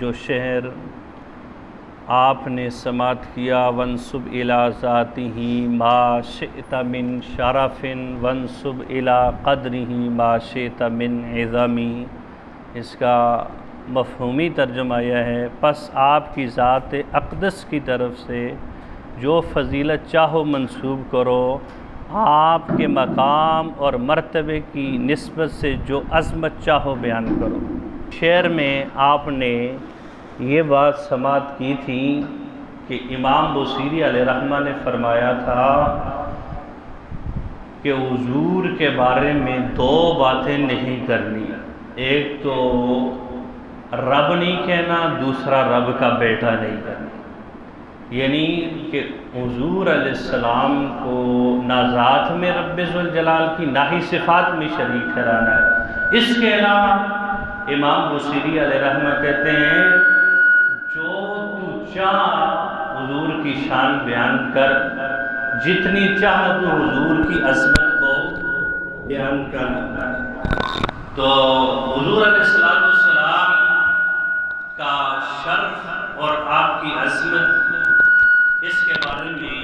جو شعر آپ نے سماعت کیا وانسب الی ذاتہ ما شئت من شرف وانسب الی قدرہ ما شئت من عظم، اس کا مفہومی ترجمہ یہ ہے پس آپ کی ذات اقدس کی طرف سے جو فضیلت چاہو منسوب کرو، آپ کے مقام اور مرتبے کی نسبت سے جو عظمت چاہو بیان کرو۔ شعر میں آپ نے یہ بات سماعت کی تھی کہ امام بوصیری علیہ رحمہ نے فرمایا تھا کہ حضور کے بارے میں دو باتیں نہیں کرنی، ایک تو رب نہیں کہنا، دوسرا رب کا بیٹا نہیں کرنا۔ یعنی کہ حضور علیہ السلام کو نہ ذات میں رب ذوالجلال کی نہ ہی صفات میں شریک ٹھہرانا ہے۔ اس کے علاوہ امام بوصیری علیہ رحمہ کہتے ہیں جو تو چاہ حضور کی شان بیان کر، جتنی چاہ تو حضور کی عظمت کو بیان کر۔ تو حضور علیہ السلام کا شرف اور آپ کی عظمت، اس کے بارے میں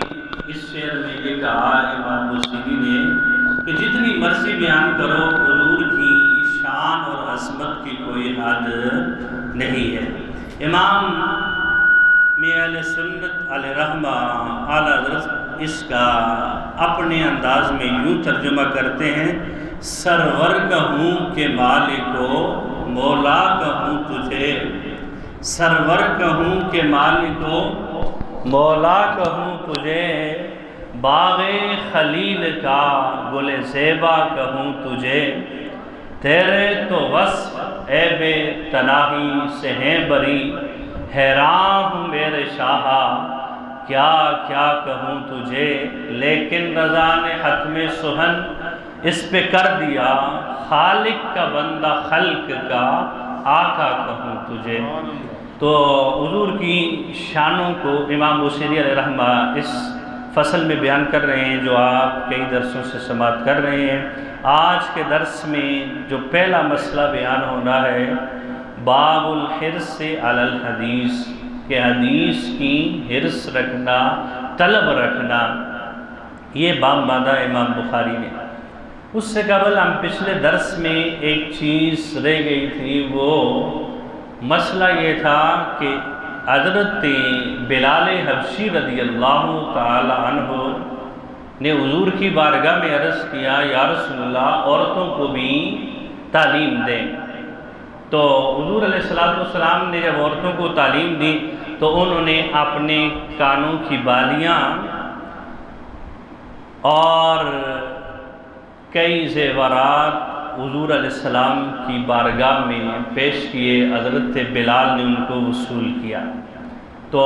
اس شعر میں یہ کہا امام بوصیری نے کہ جتنی مرضی بیان کرو حضور کی شان اور عظمت کی کوئی حد نہیں ہے۔ امام اہل سنت علیہ رحمہ اعلیٰ حضرت اس کا اپنے انداز میں یوں ترجمہ کرتے ہیں، سرور کہوں کہ مالکو مولا کہوں تجھے، سرور کہوں کہ مالکو مولا کہوں تجھے، باغ خلیل کا گل زیبا کہوں تجھے، تیرے تو وصف عیب تناہی سے ہیں بری، حیران ہوں میرے شاہا کیا کیا کہوں تجھے، لیکن رضا نے حتم سہن اس پہ کر دیا، خالق کا بندہ خلق کا آقا کہوں تجھے۔ تو حضور کی شانوں کو امام بوصیری علیہ رحمہ اس فصل میں بیان کر رہے ہیں جو آپ کئی درسوں سے سماعت کر رہے ہیں۔ آج کے درس میں جو پہلا مسئلہ بیان ہونا ہے باب الحرص علی الحدیث، کہ حدیث کی حرص رکھنا، طلب رکھنا، یہ باب باندھا امام بخاری نے۔ اس سے قبل ہم پچھلے درس میں ایک چیز رہ گئی تھی، وہ مسئلہ یہ تھا کہ حضرت بلال حبشی رضی اللہ تعالی عنہ نے حضور کی بارگاہ میں عرض کیا یا رسول اللہ عورتوں کو بھی تعلیم دیں۔ تو حضور علیہ السلام نے جب عورتوں کو تعلیم دی تو انہوں نے اپنے کانوں کی بالیاں اور کئی زیورات حضور علیہ السلام کی بارگاہ میں پیش کیے، حضرت بلال نے ان کو وصول کیا۔ تو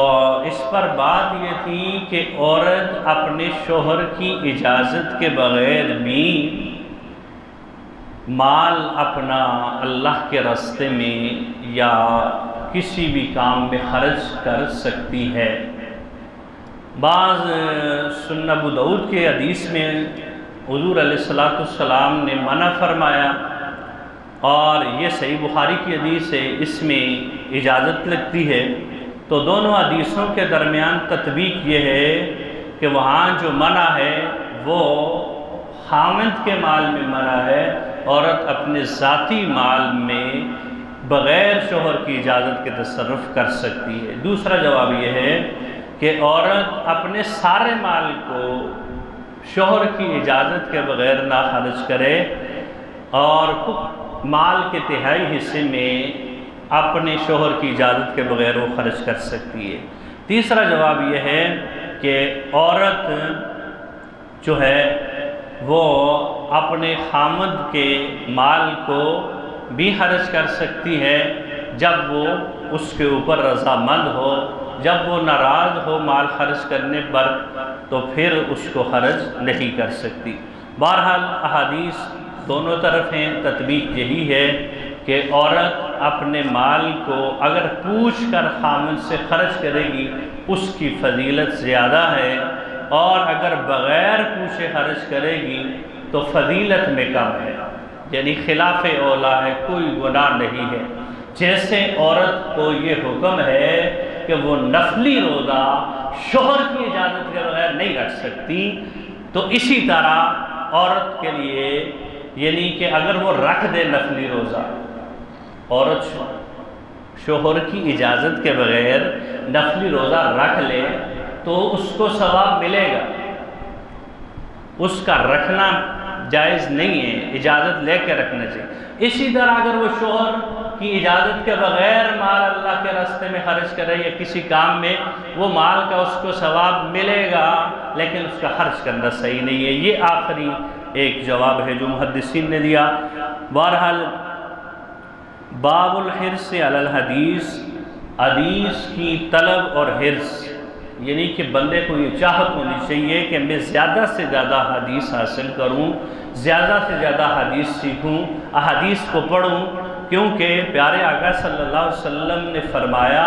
اس پر بات یہ تھی کہ عورت اپنے شوہر کی اجازت کے بغیر بھی مال اپنا اللہ کے راستے میں یا کسی بھی کام میں خرچ کر سکتی ہے۔ بعض سنن ابو داؤد کے حدیث میں حضور علیہ السلام نے منع فرمایا، اور یہ صحیح بخاری کی حدیث ہے، اس میں اجازت لگتی ہے۔ تو دونوں حدیثوں کے درمیان تطبیق یہ ہے کہ وہاں جو منع ہے وہ خاوند کے مال میں منع ہے، عورت اپنے ذاتی مال میں بغیر شوہر کی اجازت کے تصرف کر سکتی ہے۔ دوسرا جواب یہ ہے کہ عورت اپنے سارے مال کو شوہر کی اجازت کے بغیر نہ خرچ کرے، اور مال کے تہائی حصے میں اپنے شوہر کی اجازت کے بغیر وہ خرچ کر سکتی ہے۔ تیسرا جواب یہ ہے کہ عورت جو ہے وہ اپنے خامد کے مال کو بھی خرچ کر سکتی ہے جب وہ اس کے اوپر رضامند ہو، جب وہ ناراض ہو مال خرچ کرنے پر تو پھر اس کو خرچ نہیں کر سکتی۔ بہرحال احادیث دونوں طرف ہیں، تطبیق یہی ہے کہ عورت اپنے مال کو اگر پوچھ کر خامد سے خرچ کرے گی اس کی فضیلت زیادہ ہے، اور اگر بغیر پوچھے خرچ کرے گی تو فضیلت میں کم ہے، یعنی خلاف اولا ہے، کوئی گناہ نہیں ہے۔ جیسے عورت کو یہ حکم ہے کہ وہ نفلی روزہ شوہر کی اجازت کے بغیر نہیں رکھ سکتی، تو اسی طرح عورت کے لیے یعنی کہ اگر وہ رکھ دے نفلی روزہ، عورت شوہر کی اجازت کے بغیر نفلی روزہ رکھ لے تو اس کو ثواب ملے گا، اس کا رکھنا جائز نہیں ہے، اجازت لے کے رکھنا چاہیے۔ اسی طرح اگر وہ شوہر کی اجازت کے بغیر مال اللہ کے راستے میں خرچ کرے یا کسی کام میں، وہ مال کا اس کو ثواب ملے گا لیکن اس کا خرچ کرنا صحیح نہیں ہے۔ یہ آخری ایک جواب ہے جو محدثین نے دیا۔ بہرحال باب الحرص علی الحدیث، حدیث کی طلب اور حرص، یعنی کہ بندے کو یہ چاہت ہونی چاہیے کہ میں زیادہ سے زیادہ حدیث حاصل کروں، زیادہ سے زیادہ حدیث سیکھوں، احادیث کو پڑھوں، کیونکہ پیارے آقا صلی اللہ علیہ وسلم نے فرمایا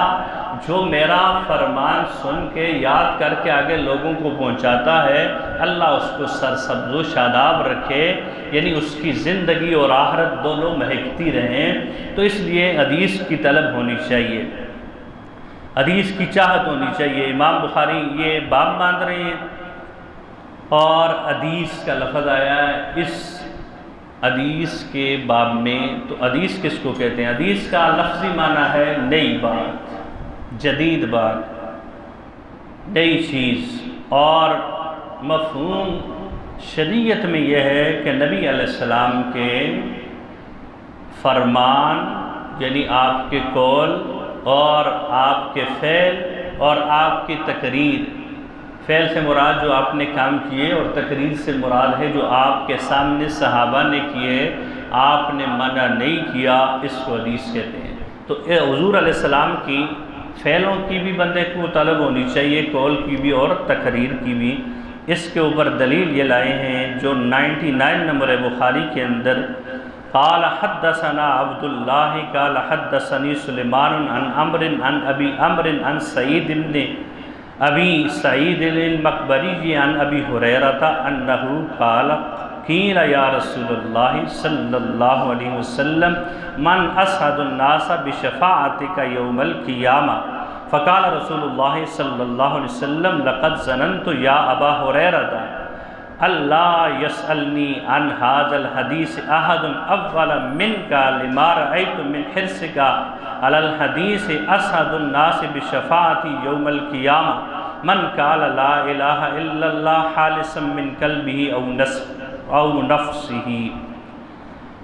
جو میرا فرمان سن کے یاد کر کے آگے لوگوں کو پہنچاتا ہے، اللہ اس کو سرسبز و شاداب رکھے، یعنی اس کی زندگی اور آخرت دونوں مہکتی رہیں۔ تو اس لیے حدیث کی طلب ہونی چاہیے، حدیث کی چاہت ہونی چاہیے۔ امام بخاری یہ باب باندھ رہے ہیں اور حدیث کا لفظ آیا ہے اس حدیث کے باب میں۔ تو حدیث کس کو کہتے ہیں؟ حدیث کا لفظی معنی ہے نئی بات، جدید بات، نئی چیز، اور مفہوم شریعت میں یہ ہے کہ نبی علیہ السلام کے فرمان، یعنی آپ کے قول اور آپ کے فعل اور آپ کی تقریر، فعل سے مراد جو آپ نے کام کیے اور تقریر سے مراد ہے جو آپ کے سامنے صحابہ نے کیے، آپ نے منع نہیں کیا، اس کو حدیث کہتے ہیں۔ تو حضور علیہ السلام کی فعلوں کی بھی بندے کو طلب ہونی چاہیے، قول کی بھی اور تقریر کی بھی۔ اس کے اوپر دلیل یہ لائے ہیں جو 99 نمبر بخاری کے اندر، قال حدثنا عبد اللہ قال حدثنی سلیمان عن عمر عن ابی عمر عن سعید بن ابی سعید المقبری عن ابی ہریرہ انہ قال قیل یا رسول اللہ صلی اللہ علیہ وسلم من اسعد الناس بشفاعتک یوم القیامہ، فقال رسول اللہ صلی اللہ علیہ وسلم لقد ظننت یا ابا ہریرہ اللہ یسألنی عن ھذا الحدیث احد اول منک لما رأیت من حرصک علی الحدیث اسعد الناس بشفاعتی یوم القیامہ من قال لا الہ الا اللہ خالصا من قلبہ او نفسہ۔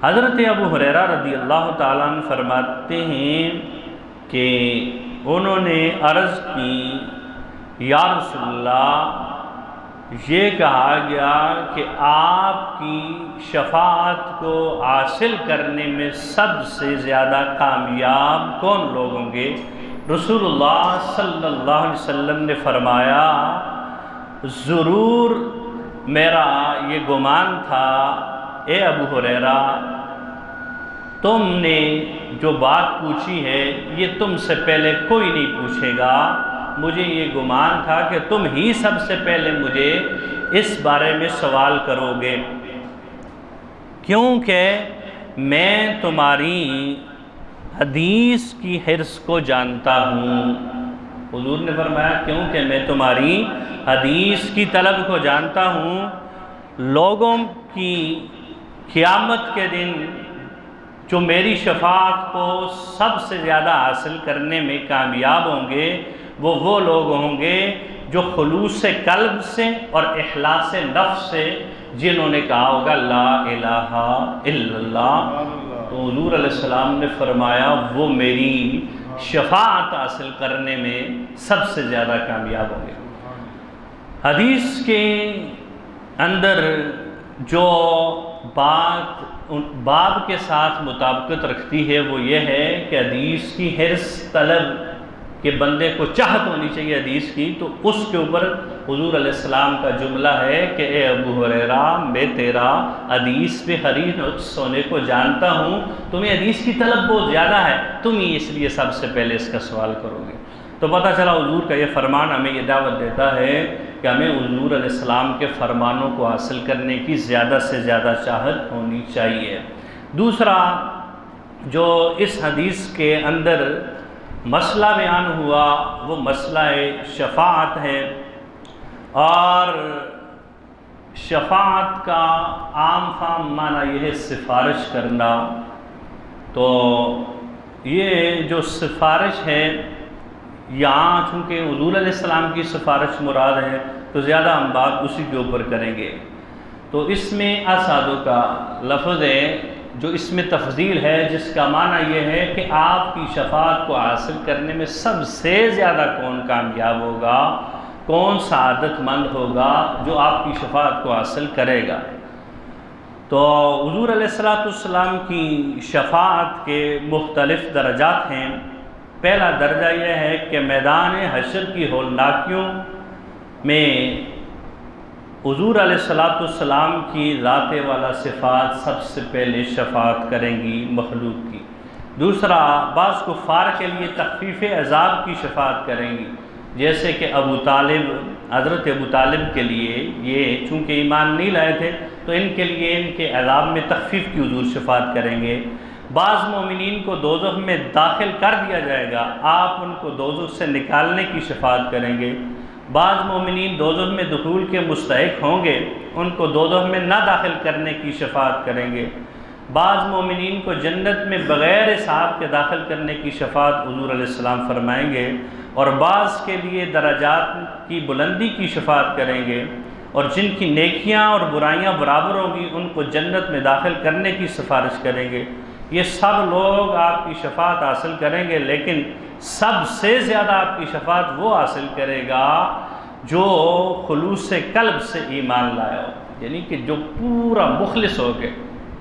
حضرت ابو ہریرہ رضی اللہ تعالیٰ عنہ فرماتے ہیں کہ انہوں نے عرض کی یا رسول اللہ، یہ کہا گیا کہ آپ کی شفاعت کو حاصل کرنے میں سب سے زیادہ کامیاب کون لوگ ہوں گے؟ رسول اللہ صلی اللہ علیہ وسلم نے فرمایا ضرور میرا یہ گمان تھا اے ابو ہریرہ، تم نے جو بات پوچھی ہے یہ تم سے پہلے کوئی نہیں پوچھے گا، مجھے یہ گمان تھا کہ تم ہی سب سے پہلے مجھے اس بارے میں سوال کرو گے، کیونکہ میں تمہاری حدیث کی حرص کو جانتا ہوں۔ حضور نے فرمایا کیونکہ میں تمہاری حدیث کی طلب کو جانتا ہوں، لوگوں کی قیامت کے دن جو میری شفاعت کو سب سے زیادہ حاصل کرنے میں کامیاب ہوں گے وہ لوگ ہوں گے جو خلوص قلب سے اور اخلاص نفس سے جنہوں نے کہا ہوگا لا الہ الا اللہ۔ تو حضور علیہ السلام نے فرمایا وہ میری شفاعت حاصل کرنے میں سب سے زیادہ کامیاب ہوں گے۔ حدیث کے اندر جو باب کے ساتھ مطابقت رکھتی ہے وہ یہ ہے کہ حدیث کی حرص طلب کہ بندے کو چاہت ہونی چاہیے حدیث کی، تو اس کے اوپر حضور علیہ السلام کا جملہ ہے کہ اے ابو ہریرہ میں تیرا حدیث پہ حریص ہونے کو جانتا ہوں، تمہیں حدیث کی طلب بہت زیادہ ہے، تم ہی اس لیے سب سے پہلے اس کا سوال کرو گے۔ تو پتہ چلا حضور کا یہ فرمان ہمیں یہ دعوت دیتا ہے کہ ہمیں حضور علیہ السلام کے فرمانوں کو حاصل کرنے کی زیادہ سے زیادہ چاہت ہونی چاہیے۔ دوسرا جو اس حدیث کے اندر مسئلہ بیان ہوا وہ مسئلہ شفاعت ہے، اور شفاعت کا عام فام معنی یہ ہے سفارش کرنا۔ تو یہ جو سفارش ہے یہاں چونکہ حضور علیہ السلام کی سفارش مراد ہے تو زیادہ ہم بات اسی کے اوپر کریں گے۔ تو اس میں اسعدو کا لفظ ہے جو اس میں تفضیل ہے، جس کا معنی یہ ہے کہ آپ کی شفاعت کو حاصل کرنے میں سب سے زیادہ کون کامیاب ہوگا، کون سعادت مند ہوگا جو آپ کی شفاعت کو حاصل کرے گا۔ تو حضور علیہ السلام کی شفاعت کے مختلف درجات ہیں۔ پہلا درجہ یہ ہے کہ میدان حشر کی ہولناکیوں میں حضور علیہ السلام کی ذات والا صفات سب سے پہلے شفاعت کریں گی مخلوق کی۔ دوسرا، بعض کفار کے لیے تخفیف عذاب کی شفاعت کریں گی، جیسے کہ حضرت ابو طالب کے لیے، یہ چونکہ ایمان نہیں لائے تھے تو ان کے لیے ان کے عذاب میں تخفیف کی حضور شفاعت کریں گے۔ بعض مومنین کو دوزخ میں داخل کر دیا جائے گا، آپ ان کو دوزخ سے نکالنے کی شفاعت کریں گے۔ بعض مومنین دوزخ میں دخول کے مستحق ہوں گے، ان کو دوزخ میں نہ داخل کرنے کی شفاعت کریں گے۔ بعض مومنین کو جنت میں بغیر حساب کے داخل کرنے کی شفاعت حضور علیہ السلام فرمائیں گے، اور بعض کے لیے درجات کی بلندی کی شفاعت کریں گے، اور جن کی نیکیاں اور برائیاں برابر ہوں گی ان کو جنت میں داخل کرنے کی سفارش کریں گے۔ یہ سب لوگ آپ کی شفاعت حاصل کریں گے، لیکن سب سے زیادہ آپ کی شفاعت وہ حاصل کرے گا جو خلوص قلب سے ایمان لایا ہو، یعنی کہ جو پورا مخلص ہو گئے۔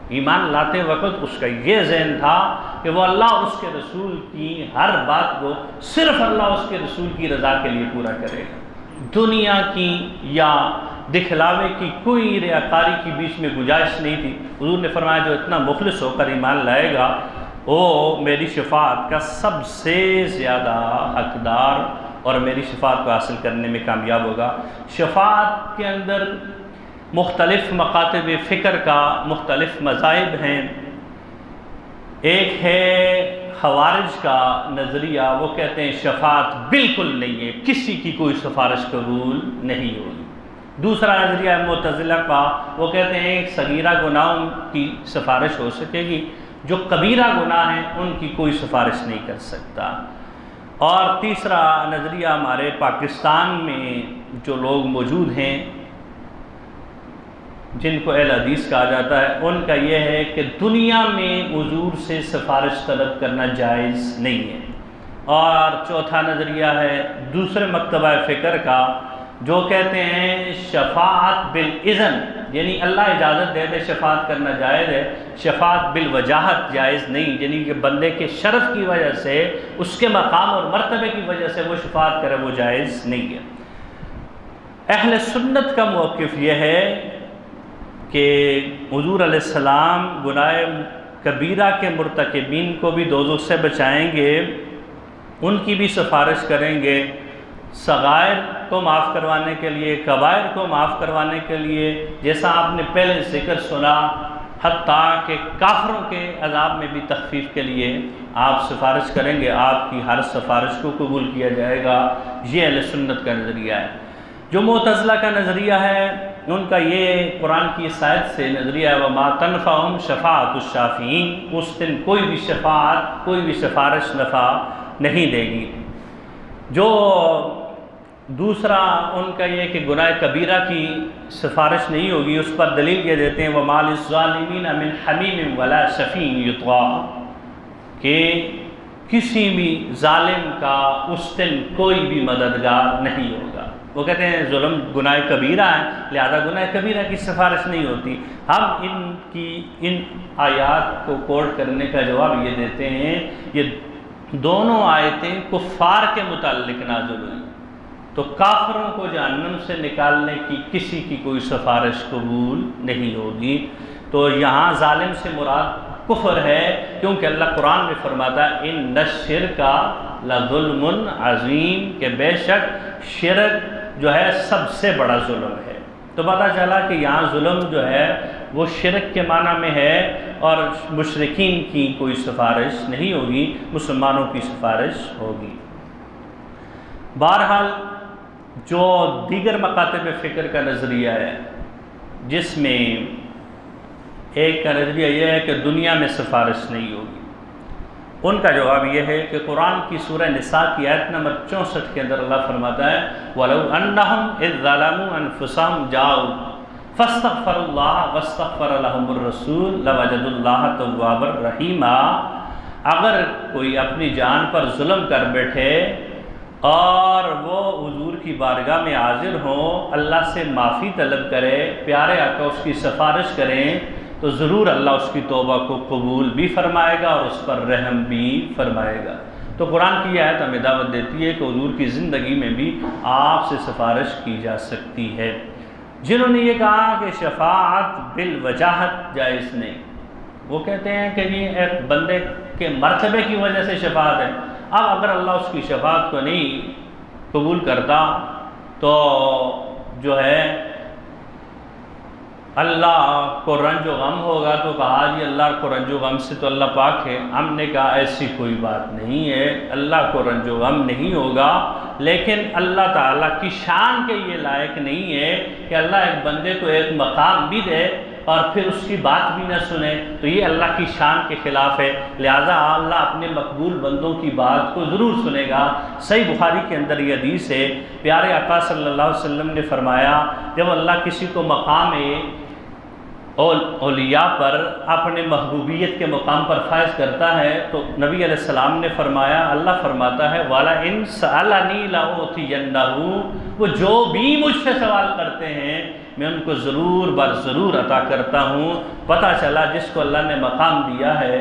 ایمان لاتے وقت اس کا یہ ذہن تھا کہ وہ اللہ اور اس کے رسول کی ہر بات کو صرف اللہ اور اس کے رسول کی رضا کے لیے پورا کرے گا، دنیا کی یا دکھلاوے کی کوئی ریاکاری کی بیچ میں گنجائش نہیں تھی۔ حضور نے فرمایا جو اتنا مخلص ہو کر ایمان لائے گا وہ میری شفاعت کا سب سے زیادہ حقدار اور میری شفاعت کو حاصل کرنے میں کامیاب ہوگا۔ شفاعت کے اندر مختلف مکاتب فکر کا مختلف مذاہب ہیں۔ ایک ہے خوارج کا نظریہ، وہ کہتے ہیں شفاعت بالکل نہیں ہے، کسی کی کوئی سفارش قبول نہیں ہوگی۔ دوسرا نظریہ ہے معتزلہ کا، وہ کہتے ہیں صغیرہ گناہوں کی سفارش ہو سکے گی، جو کبیرہ گناہ ہیں ان کی کوئی سفارش نہیں کر سکتا۔ اور تیسرا نظریہ ہمارے پاکستان میں جو لوگ موجود ہیں جن کو اہل حدیث کہا جاتا ہے، ان کا یہ ہے کہ دنیا میں حضور سے سفارش طلب کرنا جائز نہیں ہے۔ اور چوتھا نظریہ ہے دوسرے مکتبہ فکر کا، جو کہتے ہیں شفاعت بالاذن، یعنی اللہ اجازت دے دے شفاعت کرنا جائز ہے، شفاعت بالوجاہت جائز نہیں، یعنی کہ بندے کے شرف کی وجہ سے، اس کے مقام اور مرتبے کی وجہ سے وہ شفاعت کرے وہ جائز نہیں ہے۔ اہل سنت کا موقف یہ ہے کہ حضور علیہ السلام گناہ کبیرہ کے مرتکبین کو بھی دوزخ سے بچائیں گے، ان کی بھی سفارش کریں گے، صغائر کو معاف کروانے کے لیے، کبائر کو معاف کروانے کے لیے، جیسا آپ نے پہلے ذکر سنا، حتیٰ کہ کافروں کے عذاب میں بھی تخفیف کے لیے آپ سفارش کریں گے، آپ کی ہر سفارش کو قبول کیا جائے گا۔ یہ اہل سنت کا نظریہ ہے۔ جو معتزلہ کا نظریہ ہے ان کا یہ قرآن کی اس آیت سے نظریہ ہے، وَمَا تَنْفَعُهُمْ شَفَاعَةُ الشَّافِعِينَ، اس دن کوئی بھی شفاعت، کوئی بھی سفارش نفع نہیں دے گی۔ جو دوسرا ان کا یہ کہ گناہ کبیرہ کی سفارش نہیں ہوگی، اس پر دلیل یہ دیتے ہیں وَمَا لِلظَّالِمِينَ مِنْ حَمِيمٍ وَلَا شَفِيعٍ يُطَاعُ، کہ کسی بھی ظالم کا اس دن کوئی بھی مددگار نہیں ہوگا۔ وہ کہتے ہیں ظلم گناہ کبیرہ ہے، لہذا گناہ کبیرہ کی سفارش نہیں ہوتی۔ ہم ان آیات کو کوٹ کرنے کا جواب یہ دیتے ہیں، یہ دونوں آیتیں کفار کے متعلق نازل ہوئی، تو کافروں کو جہنم سے نکالنے کی کسی کی کوئی سفارش قبول نہیں ہوگی۔ تو یہاں ظالم سے مراد کفر ہے، کیونکہ اللہ قرآن میں فرماتا ہے ان الشرک لظلم عظیم، کہ بے شک شرک جو ہے سب سے بڑا ظلم ہے۔ تو پتہ چلا کہ یہاں ظلم جو ہے وہ شرک کے معنی میں ہے، اور مشرکین کی کوئی سفارش نہیں ہوگی، مسلمانوں کی سفارش ہوگی۔ بہرحال جو دیگر مکاتب فکر کا نظریہ ہے، جس میں ایک کا نظریہ یہ ہے کہ دنیا میں سفارش نہیں ہوگی، ان کا جواب یہ ہے کہ قرآن کی سورہ نساء کی آیت نمبر 64 کے اندر اللہ فرماتا ہے وَلَوْ أَنَّهُمْ إِذْ ظَلَمُوا أَنفُسَهُمْ جَاءُوا فَاسْتَغْفَرُوا اللَّهَ وَاسْتَغْفَرَ لَهُمُ الرَّسُولُ لَوَجَدُوا اللَّهَ تَوَّابًا رَحِيمًا۔ اگر کوئی اپنی جان پر ظلم کر بیٹھے اور وہ حضور کی بارگاہ میں حاضر ہوں، اللہ سے معافی طلب کرے، پیارے آقا اس کی سفارش کریں، تو ضرور اللہ اس کی توبہ کو قبول بھی فرمائے گا اور اس پر رحم بھی فرمائے گا۔ تو قرآن کی یہ آیت ہمیں دعوت دیتی ہے کہ حضور کی زندگی میں بھی آپ سے سفارش کی جا سکتی ہے۔ جنہوں نے یہ کہا کہ شفاعت بالوجاہت جائز نہیں، وہ کہتے ہیں کہ یہ ایک بندے کے مرتبے کی وجہ سے شفاعت ہے۔ اب اگر اللہ اس کی شفاعت کو نہیں قبول کرتا تو جو ہے اللہ کو رنج و غم ہوگا، تو کہا جی اللہ کو رنج و غم سے تو اللہ پاک ہے۔ ہم نے کہا ایسی کوئی بات نہیں ہے، اللہ کو رنج و غم نہیں ہوگا، لیکن اللہ تعالیٰ کی شان کے یہ لائق نہیں ہے کہ اللہ ایک بندے کو ایک مقام بھی دے اور پھر اس کی بات بھی نہ سنے، تو یہ اللہ کی شان کے خلاف ہے۔ لہٰذا اللہ اپنے مقبول بندوں کی بات کو ضرور سنے گا۔ صحیح بخاری کے اندر یہ حدیث ہے، پیارے آقا صلی اللہ علیہ وسلم نے فرمایا جب اللہ کسی کو مقام اولیاء پر اپنے محبوبیت کے مقام پر فائز کرتا ہے تو نبی علیہ السلام نے فرمایا، اللہ فرماتا ہے وَلَا إِن سَأَلَنِي لَأُعْطِيَنَّهُ، وہ جو بھی مجھ سے سوال کرتے ہیں میں ان کو ضرور بر ضرور عطا کرتا ہوں۔ پتہ چلا جس کو اللہ نے مقام دیا ہے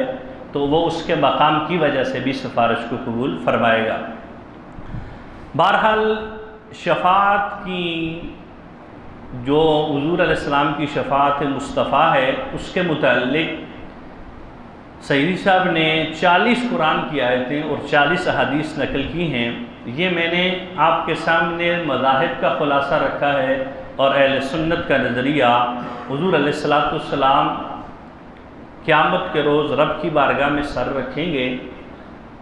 تو وہ اس کے مقام کی وجہ سے بھی سفارش کو قبول فرمائے گا۔ بہرحال شفاعت کی جو حضور علیہ السلام کی شفاعت مصطفیٰ ہے، اس کے متعلق سعیدی صاحب نے 40 قرآن کی آیتیں اور 40 احادیث نقل کی ہیں۔ یہ میں نے آپ کے سامنے مذاہب کا خلاصہ رکھا ہے اور اہل سنت کا نظریہ۔ حضور علیہ السلام قیامت کے روز رب کی بارگاہ میں سر رکھیں گے،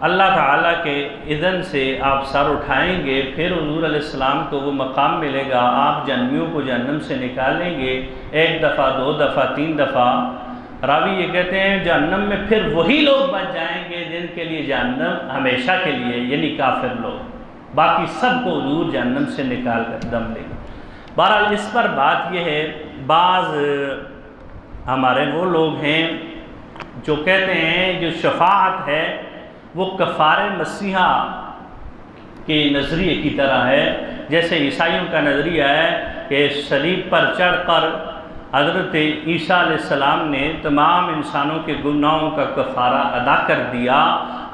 اللہ تعالیٰ کے اذن سے آپ سر اٹھائیں گے، پھر حضور علیہ السلام کو وہ مقام ملے گا، آپ جہنمیوں کو جہنم سے نکالیں گے، 1 دفعہ 2 دفعہ 3 دفعہ۔ راوی یہ کہتے ہیں جہنم میں پھر وہی لوگ بچ جائیں گے جن کے لیے جہنم ہمیشہ کے لیے، یعنی کافر لوگ، باقی سب کو حضور جہنم سے نکال کر دم لیں گے۔ بہرحال اس پر بات یہ ہے، بعض ہمارے وہ لوگ ہیں جو کہتے ہیں جو شفاعت ہے وہ کفار مسیحا کے نظریے کی طرح ہے، جیسے عیسائیوں کا نظریہ ہے کہ صلیب پر چڑھ کر حضرت عیسیٰ علیہ السلام نے تمام انسانوں کے گناہوں کا کفارہ ادا کر دیا،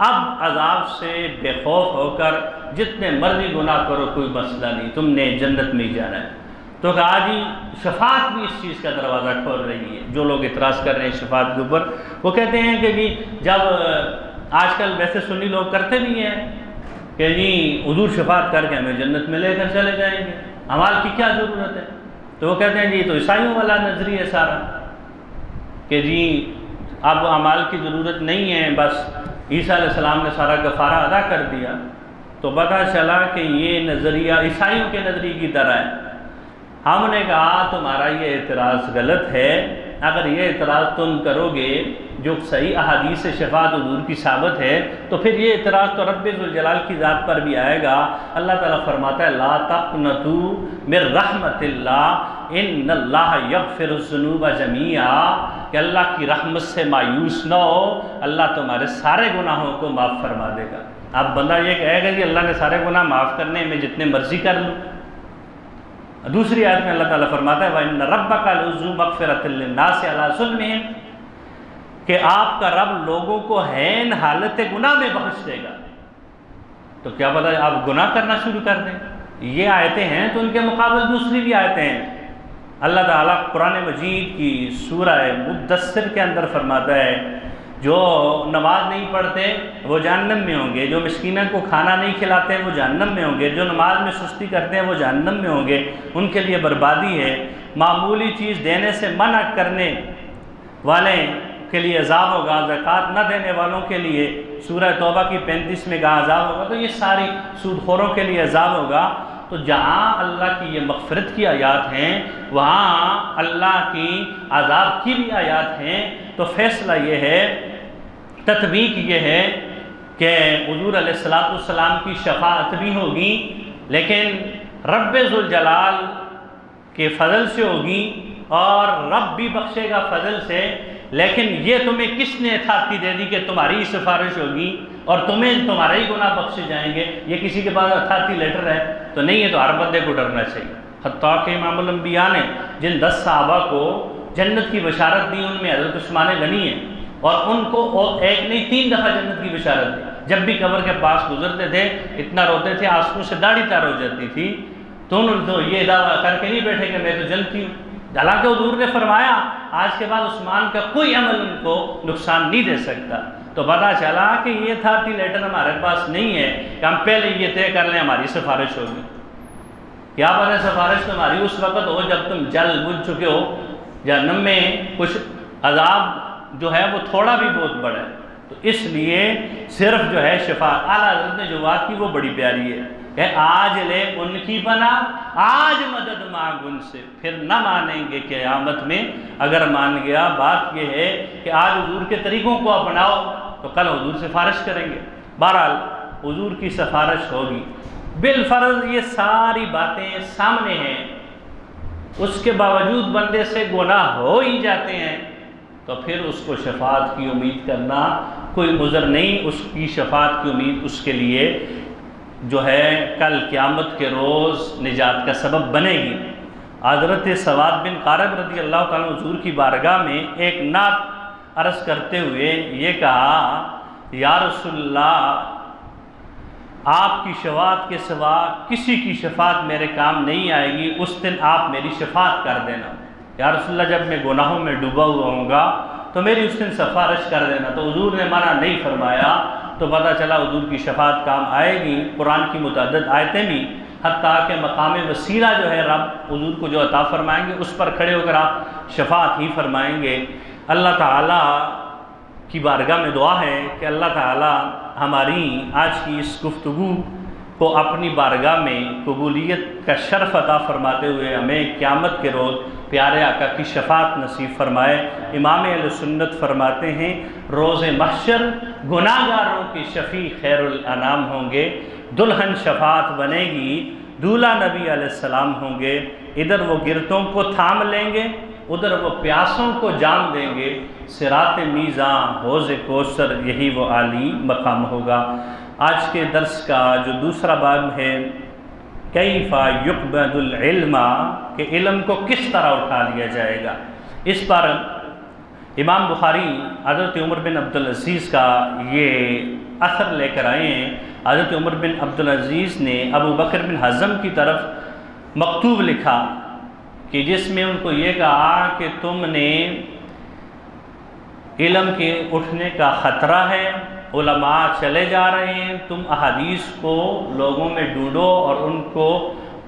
اب عذاب سے بے خوف ہو کر جتنے مرضی گناہ کرو کوئی مسئلہ نہیں، تم نے جنت میں ہی جانا ہے۔ تو کہا جی شفاعت بھی اس چیز کا دروازہ کھول رہی ہے۔ جو لوگ اعتراض کر رہے ہیں شفاعت کے اوپر، وہ کہتے ہیں کہ جی جب آج کل ویسے سنی لوگ کرتے بھی ہیں کہ جی حضور شفاعت کر کے ہمیں جنت میں لے کر چلے جائیں گے، اعمال کی کیا ضرورت ہے؟ تو وہ کہتے ہیں جی تو عیسائیوں والا نظریہ ہے سارا کہ جی اب اعمال کی ضرورت نہیں ہے، بس عیسیٰ علیہ السلام نے سارا کفارہ ادا کر دیا۔ تو پتہ چلا کہ یہ نظریہ عیسائیوں کے نظریے کی طرح ہے۔ ہم نے کہا تمہارا یہ اعتراض غلط ہے، اگر یہ اعتراض تم کرو گے جو صحیح احادیث شفاعت حضور کی ثابت ہے تو پھر یہ اعتراض تو رب ذوالجلال کی ذات پر بھی آئے گا۔ اللہ تعالیٰ فرماتا ہے لا تقنطوا من رحمت اللہ ان اللہ یغفر الذنوب جمیعا، کہ اللہ کی رحمت سے مایوس نہ ہو، اللہ تمہارے سارے گناہوں کو معاف فرما دے گا۔ اب بندہ یہ کہے گا کہ اللہ نے سارے گناہ معاف کرنے میں جتنے مرضی کر لوں۔ دوسری آیت میں اللہ تعالیٰ فرماتا ہے وَإِنَّ رَبَّكَ لَذُو مَغْفِرَةٍ لِلنَّاسِ عَلَىٰ ظُلْمِهِمْ، کہ آپ کا رب لوگوں کو ہین حالت گناہ میں بخش دے گا۔ تو کیا پتہ آپ گناہ کرنا شروع کر دیں؟ یہ آیتیں ہیں تو ان کے مقابل دوسری بھی آیتیں ہیں۔ اللہ تعالیٰ قرآن مجید کی سورہ مدثر کے اندر فرماتا ہے جو نماز نہیں پڑھتے وہ جہنم میں ہوں گے، جو مسکینوں کو کھانا نہیں کھلاتے وہ جہنم میں ہوں گے، جو نماز میں سستی کرتے ہیں وہ جہنم میں ہوں گے، ان کے لیے بربادی ہے۔ معمولی چیز دینے سے منع کرنے والے کے لیے عذاب ہوگا، زکوٰۃ نہ دینے والوں کے لیے سورہ توبہ کی 35 میں کہا عذاب ہوگا، تو یہ ساری سود خوروں کے لیے عذاب ہوگا۔ تو جہاں اللہ کی یہ مغفرت کی آیات ہیں وہاں اللہ کی عذاب کی بھی آیات ہیں، تو فیصلہ یہ ہے، تطبیق یہ ہے کہ حضور علیہ السلام کی شفاعت بھی ہوگی، لیکن رب ذوالجلال کے فضل سے ہوگی اور رب بھی بخشے گا فضل سے، لیکن یہ تمہیں کس نے اتھارٹی دے دی کہ تمہاری سفارش ہوگی اور تمہیں تمہارے ہی گناہ بخشے جائیں گے؟ یہ کسی کے پاس اتھارٹی لیٹر ہے تو نہیں ہے، تو ہر بندے کو ڈرنا چاہیے۔ حتیٰ کہ امام الانبیاء نے جن 10 صحابہ کو جنت کی بشارت دی ان میں حضرت عثمان غنی ہیں، اور ان کو ایک نہیں 3 دفعہ جنت کی بشارت دی۔ جب بھی قبر کے پاس گزرتے تھے اتنا روتے تھے، آنسوں سے داڑھی تار ہو جاتی تھی، تو انہوں نے تو یہ دعویٰ کر کے نہیں بیٹھے کہ میں تو جنتی ہوں، حالانکہ حضور نے فرمایا آج کے بعد عثمان کا کوئی عمل ان کو نقصان نہیں دے سکتا۔ تو پتہ چلا کہ یہ اتھارٹی لیٹر ہمارے پاس نہیں ہے کہ ہم پہلے یہ طے کر لیں ہماری سفارش ہوگی۔ کیا پتہ سفارش تمہاری اس وقت ہو جب تم جل بجھ چکے ہو، جہنم میں کچھ عذاب جو ہے وہ تھوڑا بھی بہت بڑا ہے۔ تو اس لیے صرف جو ہے شفاعت، اعلیٰ حضرت نے جو بات کی وہ بڑی پیاری ہے کہ آج لے ان کی پناہ، آج مدد مانگ ان سے، پھر نہ مانیں گے قیامت میں۔ اگر مان گیا، بات یہ ہے کہ آج حضور کے طریقوں کو اپناؤ تو کل حضور سفارش کریں گے۔ بہرحال حضور کی سفارش ہوگی، بالفرض یہ ساری باتیں سامنے ہیں، اس کے باوجود بندے سے گناہ ہو ہی جاتے ہیں، تو پھر اس کو شفاعت کی امید کرنا کوئی عذر نہیں۔ اس کی شفاعت کی امید اس کے لیے جو ہے کل قیامت کے روز نجات کا سبب بنے گی۔ حضرت سواد بن قارب رضی اللہ تعالیٰ حضور کی بارگاہ میں ایک نعت عرض کرتے ہوئے یہ کہا، یا رسول اللہ، آپ کی شفاعت کے سوا کسی کی شفاعت میرے کام نہیں آئے گی، اس دن آپ میری شفاعت کر دینا۔ یا رسول اللہ، جب میں گناہوں میں ڈوبا ہوا ہوں گا تو میری اس دن سفارش کر دینا۔ تو حضور نے منع نہیں فرمایا، تو پتہ چلا حضور کی شفاعت کام آئے گی۔ قرآن کی متعدد آیتیں بھی، حتیٰ کہ مقام وسیلہ جو ہے رب حضور کو جو عطا فرمائیں گے اس پر کھڑے ہو کر آپ شفاعت ہی فرمائیں گے۔ اللہ تعالیٰ کی بارگاہ میں دعا ہے کہ اللہ تعالیٰ ہماری آج کی اس گفتگو کو اپنی بارگاہ میں قبولیت کا شرف عطا فرماتے ہوئے ہمیں قیامت کے روز پیارے آقا کی شفاعت نصیب فرمائے۔ امام اہل سنت فرماتے ہیں روز محشر گناہ گاروں کی شفیع خیر الانام ہوں گے، دلہن شفاعت بنے گی، دولہا نبی علیہ السلام ہوں گے، ادھر وہ گرتوں کو تھام لیں گے، ادھر وہ پیاسوں کو جام دیں گے، صراط میزاں حوض کوثر یہی وہ عالی مقام ہوگا۔ آج کے درس کا جو دوسرا باب ہے کیف یقبض العلم، کہ علم کو کس طرح اٹھا لیا جائے گا، اس پر امام بخاری حضرت عمر بن عبدالعزیز کا یہ اثر لے کر آئے ہیں۔ حضرت عمر بن عبدالعزیز نے ابو بکر بن حزم کی طرف مکتوب لکھا کہ جس میں ان کو یہ کہا کہ تم نے علم کے اٹھنے کا خطرہ ہے، علماء چلے جا رہے ہیں، تم احادیث کو لوگوں میں ڈھونڈو اور ان کو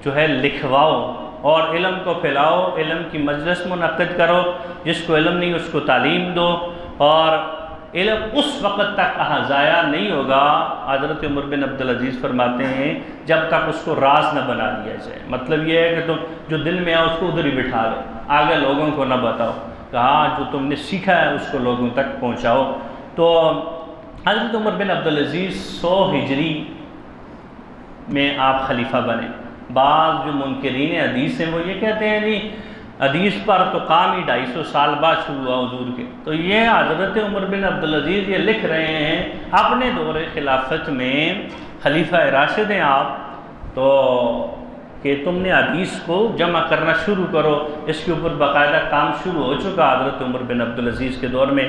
جو ہے لکھواؤ اور علم کو پھیلاؤ، علم کی مجلس منعقد کرو، جس کو علم نہیں اس کو تعلیم دو، اور علم اس وقت تک ضائع نہیں ہوگا، حضرت عمر بن عبدالعزیز فرماتے ہیں، جب تک اس کو راز نہ بنا دیا جائے۔ مطلب یہ ہے کہ تم جو دل میں ہے اس کو ادھر ہی بٹھا لو، آگے لوگوں کو نہ بتاؤ، کہا جو تم نے سیکھا ہے اس کو لوگوں تک پہنچاؤ۔ تو حضرت عمر بن عبدالعزیز 100 ہجری میں آپ خلیفہ بنے۔ بعض جو منکرین حدیث ہیں وہ یہ کہتے ہیں جی حدیث پر تو کام ہی 250 سال بعد شروع ہوا حضور کے، تو یہ حضرت عمر بن عبدالعزیز یہ لکھ رہے ہیں اپنے دور خلافت میں، خلیفہ راشد ہیں آپ، تو کہ تم نے حدیث کو جمع کرنا شروع کرو، اس کے اوپر باقاعدہ کام شروع ہو چکا حضرت عمر بن عبدالعزیز کے دور میں۔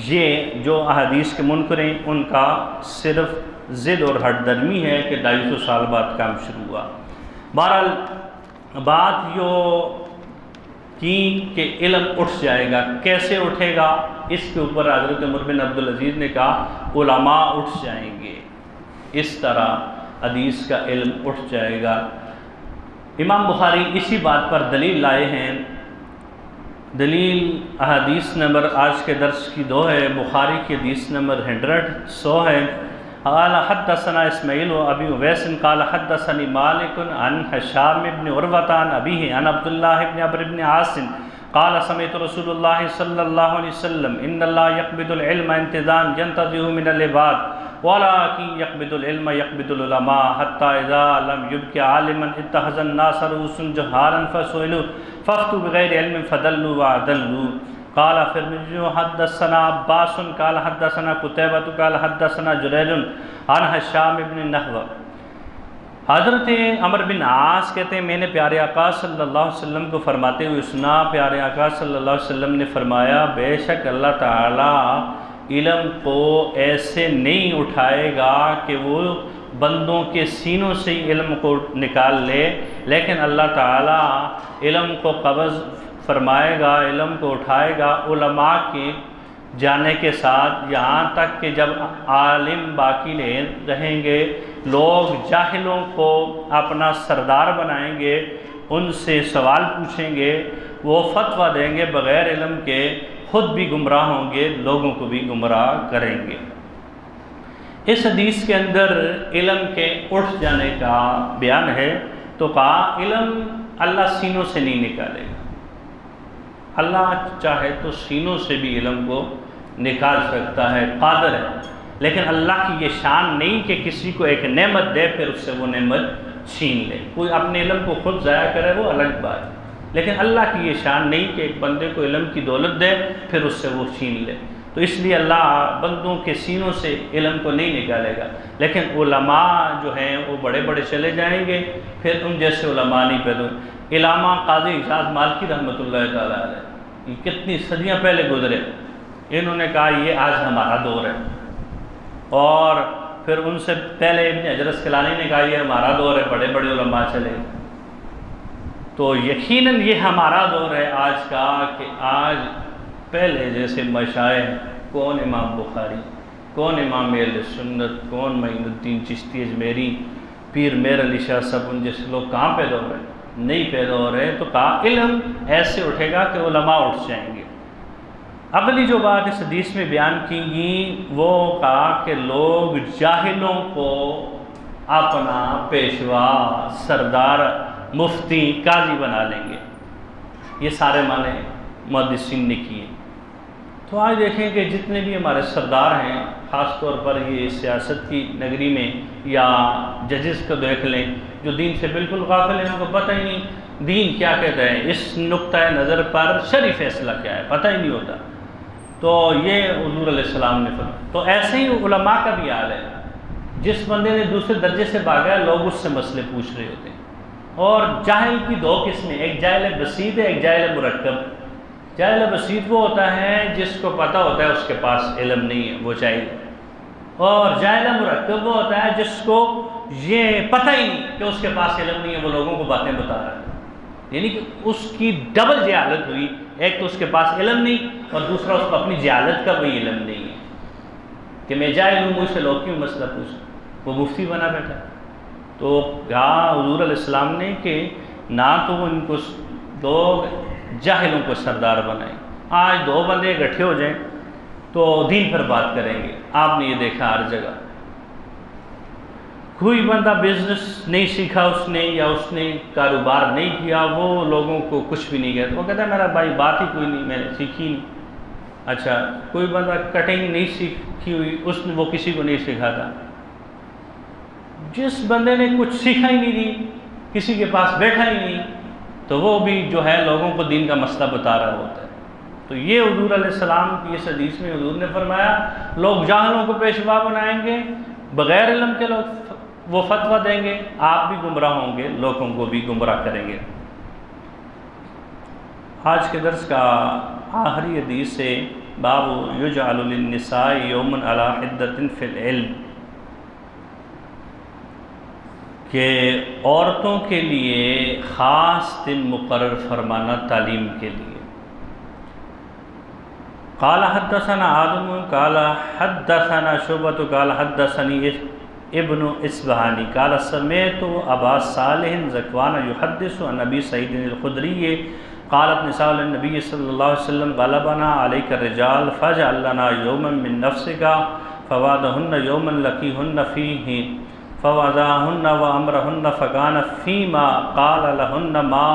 یہ جو احادیث کے منکر ہیں ان کا صرف ضد اور ہٹ درمی ہے کہ 250 سال بعد کام شروع ہوا۔ بہرحال بات جو کی کہ علم اٹھ جائے گا، کیسے اٹھے گا، اس کے اوپر حضرت عمر بن عبدالعزیز نے کہا علماء اٹھ جائیں گے، اس طرح حدیث کا علم اٹھ جائے گا۔ امام بخاری اسی بات پر دلیل لائے ہیں دلیل احادیث نمبر آج کے درس کی 2 ہے، بخاری کی حدیث نمبر 100 ہے۔ قال حدثنا اسماعیل و ابی اویس قال حدثنی مالک عن ہشام بن عروۃ عن ابیہ عن عبداللہ بن عمرو بن عاص قال سمعت رسول اللہ صلی اللہ علیہ وسلم ان اللہ یقبض العلم انتزاعا ينتزعه من العباد ولكن يقبض العلم يقبض العلماء حتى اذا لم يبق عالما اتخذ الناس رؤوسا جهالا فسئلوا فافتوا بغیر علم فضلوا وأضلوا۔ قال فرمجو حدثنا عباس قال حدثنا قتیبہ قال حدثنا جریج عن ہشام بن نحو۔ حضرت عمرو بن عاص کہتے ہیں میں نے پیارے آقا صلی اللہ علیہ وسلم کو فرماتے ہوئے سنا، پیارے آقا صلی اللہ علیہ وسلم نے فرمایا بے شک اللہ تعالی علم کو ایسے نہیں اٹھائے گا کہ وہ بندوں کے سینوں سے ہی علم کو نکال لے، لیکن اللہ تعالی علم کو قبض فرمائے گا، علم کو اٹھائے گا علماء کے جانے کے ساتھ، یہاں تک کہ جب عالم باقی رہیں گے لوگ جاہلوں کو اپنا سردار بنائیں گے، ان سے سوال پوچھیں گے، وہ فتویٰ دیں گے بغیر علم کے، خود بھی گمراہ ہوں گے، لوگوں کو بھی گمراہ کریں گے۔ اس حدیث کے اندر علم کے اٹھ جانے کا بیان ہے، تو کہا علم اللہ سینوں سے نہیں نکالے گا، اللہ چاہے تو سینوں سے بھی علم کو نکال سکتا ہے، قادر ہے، لیکن اللہ کی یہ شان نہیں کہ کسی کو ایک نعمت دے پھر اس سے وہ نعمت چھین لے۔ کوئی اپنے علم کو خود ضائع کرے وہ الگ بات ہے، لیکن اللہ کی یہ شان نہیں کہ ایک بندے کو علم کی دولت دے پھر اس سے وہ چھین لے۔ تو اس لیے اللہ بندوں کے سینوں سے علم کو نہیں نکالے گا، لیکن علماء جو ہیں وہ بڑے بڑے چلے جائیں گے، پھر ان جیسے علماء نہیں پیدا ہوئے۔ علامہ قاضی اعجاز مالکی رحمۃ اللہ تعالیٰ علیہ یہ کتنی صدیاں پہلے گزرے، انہوں نے کہا یہ آج ہمارا دور ہے، اور پھر ان سے پہلے ابن حجر اسقلانی نے کہا یہ ہمارا دور ہے، بڑے بڑے علماء چلے۔ تو یقیناً یہ ہمارا دور ہے آج کا، کہ آج پہلے جیسے مشائخ، کون امام بخاری، کون امام اہل سنت، کون معین الدین چشتی اجمیری، پیر میر علی شاہ صاحب، ان جیسے لوگ کہاں پیدا ہو رہے ہیں؟ نہیں پیدا ہو رہے۔ تو کہا علم ایسے اٹھے گا کہ علماء اٹھ جائیں گے۔ اگلی جو بات اس حدیث میں بیان کی گئی وہ کہا کہ لوگ جاہلوں کو اپنا پیشوا، سردار، مفتی، قاضی بنا لیں گے، یہ سارے معنی محدثین نے کیے۔ تو آج دیکھیں کہ جتنے بھی ہمارے سردار ہیں، خاص طور پر یہ سیاست کی نگری میں، یا ججز کو دیکھ لیں جو دین سے بالکل غافل ہیں، ان کو پتہ ہی نہیں دین کیا کہتا ہے، اس نقطۂ نظر پر شرعی فیصلہ کیا ہے پتہ ہی نہیں ہوتا۔ تو یہ حضور علیہ السلام نے فرمایا۔ تو ایسے ہی علماء کا بھی حال ہے، جس بندے نے دوسرے درجے سے بھاگا ہے لوگ اس سے مسئلے پوچھ رہے ہوتے ہیں۔ اور جاہل کی 2 قسمیں، ایک جاہل بسیط ہے، ایک جاہل مرکب۔ جاہل بسیط وہ ہوتا ہے جس کو پتہ ہوتا ہے اس کے پاس علم نہیں ہے، وہ جاہل ہے۔ اور جاہل مرکب وہ ہوتا ہے جس کو یہ پتہ ہی نہیں کہ اس کے پاس علم نہیں ہے، وہ لوگوں کو باتیں بتا رہا ہے، یعنی کہ اس کی ڈبل جہالت ہوئی، ایک تو اس کے پاس علم نہیں، اور دوسرا اس کو اپنی جہالت کا بھی علم نہیں ہے کہ میں جاہل ہوں، مجھ سے لوگ کیوں مسئلہ پوچھیں، وہ مفتی بنا بیٹھا۔ تو کہا حضور علیہ السلام نے کہ نہ تو وہ ان کو لوگ جاہلوں کو سردار بنائیں، آج 2 بندے اکٹھے ہو جائیں تو دین پر بات کریں گے۔ آپ نے یہ دیکھا ہر جگہ، کوئی بندہ بزنس نہیں سیکھا اس نے، یا اس نے کاروبار نہیں کیا، وہ لوگوں کو کچھ بھی نہیں کہتا، وہ کہتا ہے میرا بھائی بات ہی کوئی نہیں، میں نے سیکھی نہیں۔ اچھا کوئی بندہ کٹنگ نہیں سیکھی ہوئی، اس نے وہ کسی کو نہیں سکھاتا۔ جس بندے نے کچھ سیکھا ہی نہیں دی، کسی کے پاس بیٹھا ہی نہیں، تو وہ بھی جو ہے لوگوں کو دین کا مسئلہ بتا رہا ہوتا ہے۔ تو یہ حضور علیہ السلام کی اس حدیث میں حضور نے فرمایا لوگ جاہلوں کو پیشوا بنائیں گے، بغیر علم کے لوگ وہ فتویٰ دیں گے، آپ بھی گمراہ ہوں گے، لوگوں کو بھی گمراہ کریں گے۔ آج کے درس کا آخری حدیث ہے باب یجعل للنساء یوما علی حدۃ فی العلم، کہ عورتوں کے لیے خاص دن مقرر فرمانا تعلیم کے لیے۔ قال حدثنا آدم قال حدثنا شعبۃ قال حدثنی ابن اصبہانی قال سمعت ابا صالح ذکوان یحدث عن ابی سعید الخدری قالت نساء النبی صلی اللہ علیہ وسلم غلبنا علیک الرجال فاجعل لنا یوما من نفسک فوعدہن یوما لقیہن فیہ فوعدہن وامرہن فکان فیما قال لہن ما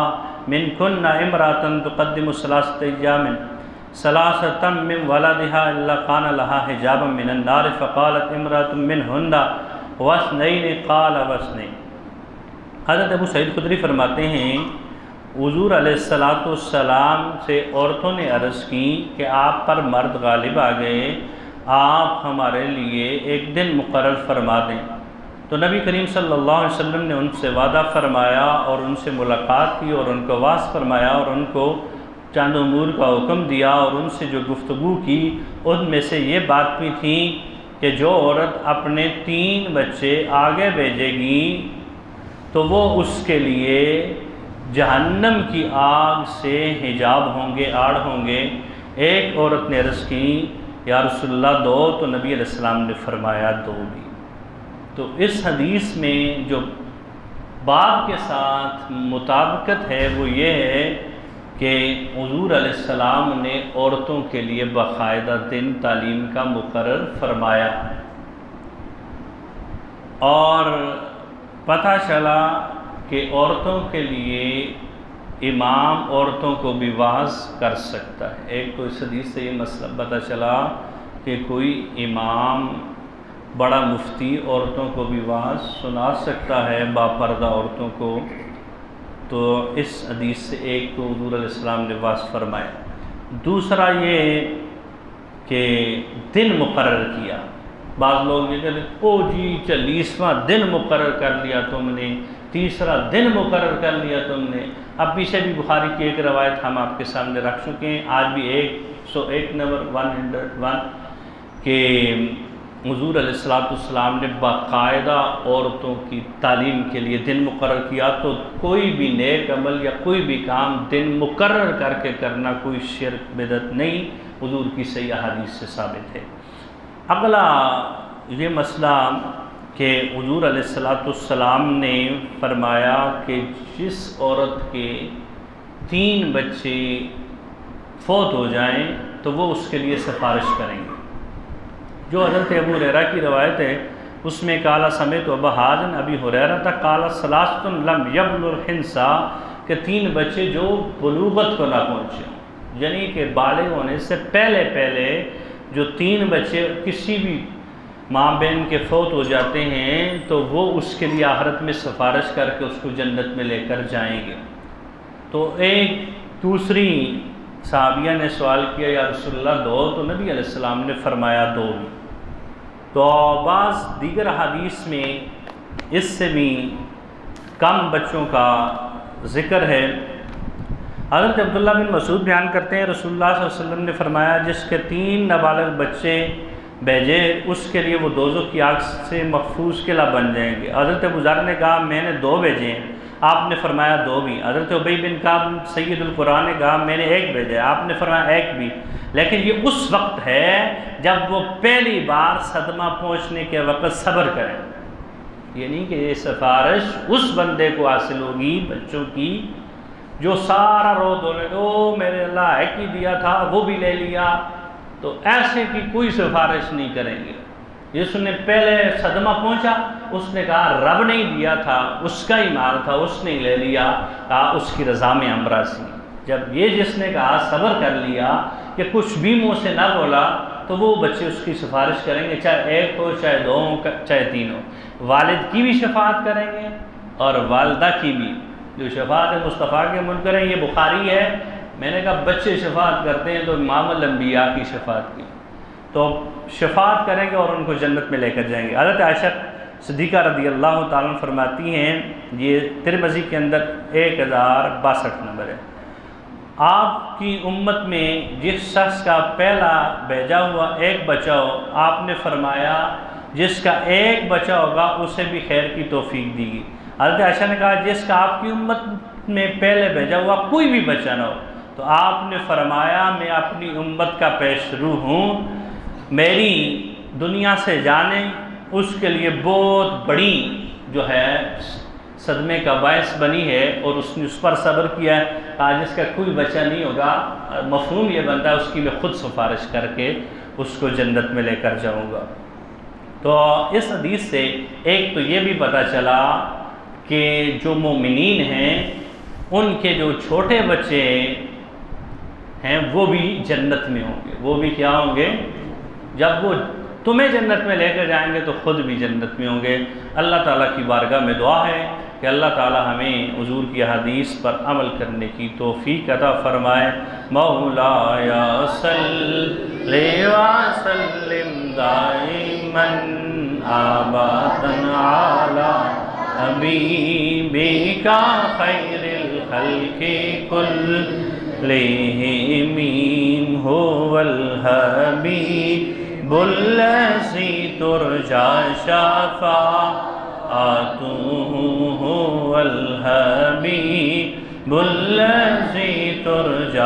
منکن امرأة تقدم ثلاثة ایام ثلاثة من ولدها الا كان لها حجابا من النار فقالت امرأة منهن واثنين قال واثنين۔ حضرت ابو سعید خدری فرماتے ہیں حضور علیہ السلام سے عورتوں نے عرض کی کہ آپ پر مرد غالب آ گئے، آپ ہمارے لیے ایک دن مقرر فرما دیں۔ تو نبی کریم صلی اللہ علیہ وسلم نے ان سے وعدہ فرمایا اور ان سے ملاقات کی اور ان کو واعظ فرمایا اور ان کو چند امور کا حکم دیا، اور ان سے جو گفتگو کی ان میں سے یہ بات بھی تھی کہ جو عورت اپنے 3 بچے آگے بھیجے گی تو وہ اس کے لیے جہنم کی آگ سے حجاب ہوں گے، آڑ ہوں گے۔ ایک عورت نے عرض کی یا رسول اللہ 2، تو نبی علیہ السلام نے فرمایا 2 بھی۔ تو اس حدیث میں جو باب کے ساتھ مطابقت ہے وہ یہ ہے کہ حضور علیہ السلام نے عورتوں کے لیے باقاعدہ دن تعلیم کا مقرر فرمایا، اور پتہ چلا کہ عورتوں کے لیے امام عورتوں کو بھی واعظ کر سکتا ہے۔ ایک تو اس حدیث سے یہ مسئلہ پتہ چلا کہ کوئی امام بڑا مفتی عورتوں کو بھی واعظ سنا سکتا ہے، باپردہ عورتوں کو۔ تو اس حدیث سے ایک تو حضور علیہ السلام نے واعظ فرمایا، دوسرا یہ کہ دن مقرر کیا۔ بعض لوگ یہ کہتے ہیں او جی 40واں دن مقرر کر لیا تم نے، 3را دن مقرر کر لیا تم نے۔ اب پیچھے بھی بخاری کی ایک روایت ہم آپ کے سامنے رکھ چکے ہیں، آج بھی 101 نمبر 101 کہ حضور علیہ السلام نے باقاعدہ عورتوں کی تعلیم کے لیے دن مقرر کیا۔ تو کوئی بھی نیک عمل یا کوئی بھی کام دن مقرر کر کے کرنا کوئی شرک بدعت نہیں، حضور کی صحیح حدیث سے ثابت ہے۔ اگلا یہ مسئلہ کہ حضور علیہ السلام نے فرمایا کہ جس عورت کے 3 بچے فوت ہو جائیں تو وہ اس کے لیے سفارش کریں گے۔ جو حضرت ابو ہریرہ کی روایت ہے اس میں قال سمعت ابا حازم ابی ہریرہ قال ثلاثۃ لم یبلغ الحنثا کہ 3 بچے جو بلوغت کو نہ پہنچے، یعنی کہ بالغ ہونے سے پہلے جو 3 بچے کسی بھی ماں بہن کے فوت ہو جاتے ہیں تو وہ اس کے لیے آخرت میں سفارش کر کے اس کو جنت میں لے کر جائیں گے۔ تو ایک دوسری صحابیہ نے سوال کیا یا رسول اللہ 2، تو نبی علیہ السلام نے فرمایا 2 بھی۔ تو بعض دیگر حدیث میں اس سے بھی کم بچوں کا ذکر ہے۔ حضرت عبداللہ بن مسعود بیان کرتے ہیں رسول اللہ صلی اللہ علیہ وسلم نے فرمایا جس کے 3 نابالغ بچے بھیجے اس کے لیے وہ دوزخ کی آگ سے محفوظ قلعہ بن جائیں گے۔ حضرت ابو ذر نے کہا میں نے 2 بھیجے ہیں، آپ نے فرمایا 2 بھی۔ حضرت ابی بن کعب سید القرآن نے کہا میں نے 1 بھیجا، آپ نے فرمایا 1 بھی۔ لیکن یہ اس وقت ہے جب وہ پہلی بار صدمہ پہنچنے کے وقت صبر کریں، یعنی کہ یہ سفارش اس بندے کو حاصل ہوگی بچوں کی جو سارا رو دھونے او میرے اللہ ایک ہی دیا تھا وہ بھی لے لیا، تو ایسے کی کوئی سفارش نہیں کریں گے۔ جس نے پہلے صدمہ پہنچا اس نے کہا رب نہیں دیا تھا، اس کا ہی مال تھا، اس نے لے لیا، کہا اس کی رضا میں ہم راضی۔ جب یہ جس نے کہا صبر کر لیا کہ کچھ بھی منہ سے نہ بولا تو وہ بچے اس کی سفارش کریں گے، چاہے 1 ہو چاہے 2 ہو چاہے 3 ہو۔ والد کی بھی شفاعت کریں گے اور والدہ کی بھی۔ جو شفاعت مصطفیٰ کے منکر ہیں یہ بخاری ہے، میں نے کہا بچے شفاعت کرتے ہیں تو امام الانبیاء کی شفاعت کی، تو شفاعت کریں گے اور ان کو جنت میں لے کر جائیں گے۔ حضرت عائشہ صدیقہ رضی اللہ تعالیٰ عنہ فرماتی ہیں، یہ ترمذی کے اندر 1062 نمبر ہے، آپ کی امت میں جس شخص کا پہلا بھیجا ہوا 1 بچہ ہو، آپ نے فرمایا جس کا 1 بچہ ہوگا اسے بھی خیر کی توفیق دی گی۔ حضرت عائشہ نے کہا جس کا آپ کی امت میں پہلے بھیجا ہوا کوئی بھی بچہ نہ ہو، تو آپ نے فرمایا میں اپنی امت کا پیش رو ہوں، میری دنیا سے جانے اس کے لیے بہت بڑی جو ہے صدمے کا باعث بنی ہے اور اس نے اس پر صبر کیا ہے، آج اس کا کوئی بچہ نہیں ہوگا، مفہوم یہ بنتا ہے اس کی میں خود سفارش کر کے اس کو جنت میں لے کر جاؤں گا۔ تو اس حدیث سے ایک تو یہ بھی پتہ چلا کہ جو مومنین ہیں ان کے جو چھوٹے بچے ہیں وہ بھی جنت میں ہوں گے، وہ بھی کیا ہوں گے؟ جب وہ تمہیں جنت میں لے کر جائیں گے تو خود بھی جنت میں ہوں گے۔ اللہ تعالیٰ کی بارگاہ میں دعا ہے کہ اللہ تعالیٰ ہمیں حضور کی حدیث پر عمل کرنے کی توفیق عطا فرمائے۔ مولاي صل وسلم دائما ابدا على حبيبك خير الخلق كلهم هو الحبيب الذي ترجى شفاعته، هو الحبيب الذي ترجى